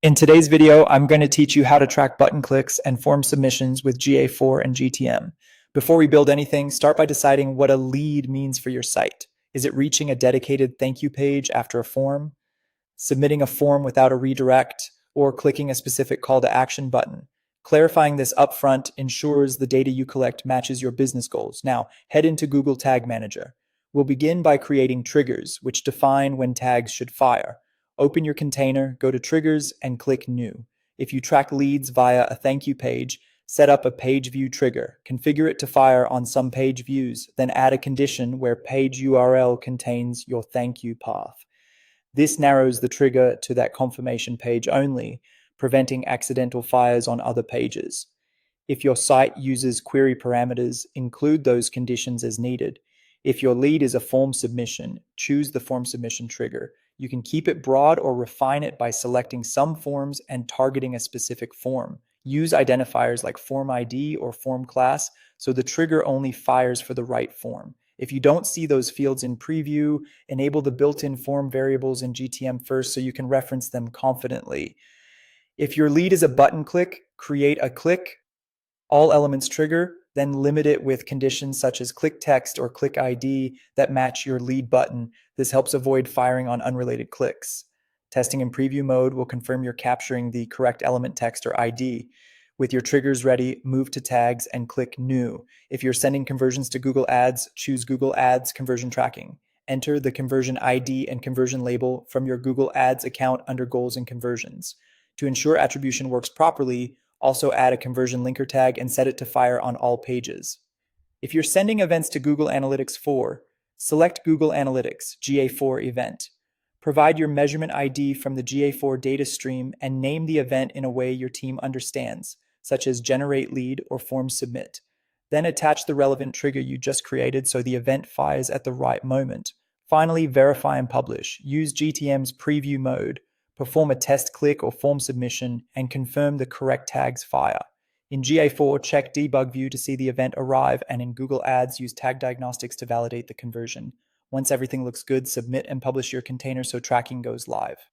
In today's video, I'm going to teach you how to track button clicks and form submissions with GA4 and GTM. Before we build anything, start by deciding what a lead means for your site. Is it reaching a dedicated thank you page after a form, submitting a form without a redirect, or clicking a specific call to action button? Clarifying this upfront ensures the data you collect matches your business goals. Now, head into Google Tag Manager. We'll begin by creating triggers, which define when tags should fire. Open your container, go to Triggers, and click New. If you track leads via a thank you page, set up a page view trigger. Configure it to fire on some page views, then add a condition where page URL contains your thank you path. This narrows the trigger to that confirmation page only, preventing accidental fires on other pages. If your site uses query parameters, include those conditions as needed. If your lead is a form submission, choose the form submission trigger. You can keep it broad or refine it by selecting some forms and targeting a specific form. Use identifiers like form ID or form class so the trigger only fires for the right form. If you don't see those fields in preview, enable the built-in form variables in GTM first so you can reference them confidently. If your lead is a button click, create a click all elements trigger, then limit it with conditions such as click text or click ID that match your lead button. This helps avoid firing on unrelated clicks. Testing in preview mode will confirm you're capturing the correct element text or ID. With your triggers ready, move to tags and click New. If you're sending conversions to Google Ads, choose Google Ads Conversion Tracking. Enter the conversion ID and conversion label from your Google Ads account under Goals and Conversions. To ensure attribution works properly, also add a conversion linker tag and set it to fire on all pages. If you're sending events to Google Analytics 4, select Google Analytics GA4 event. Provide your measurement ID from the GA4 data stream and name the event in a way your team understands, such as generate lead or form submit. Then attach the relevant trigger you just created so the event fires at the right moment. Finally, verify and publish. Use GTM's preview mode. Perform a test click or form submission, and confirm the correct tags fire. In GA4, check Debug View to see the event arrive, and in Google Ads, use Tag Diagnostics to validate the conversion. Once everything looks good, submit and publish your container so tracking goes live.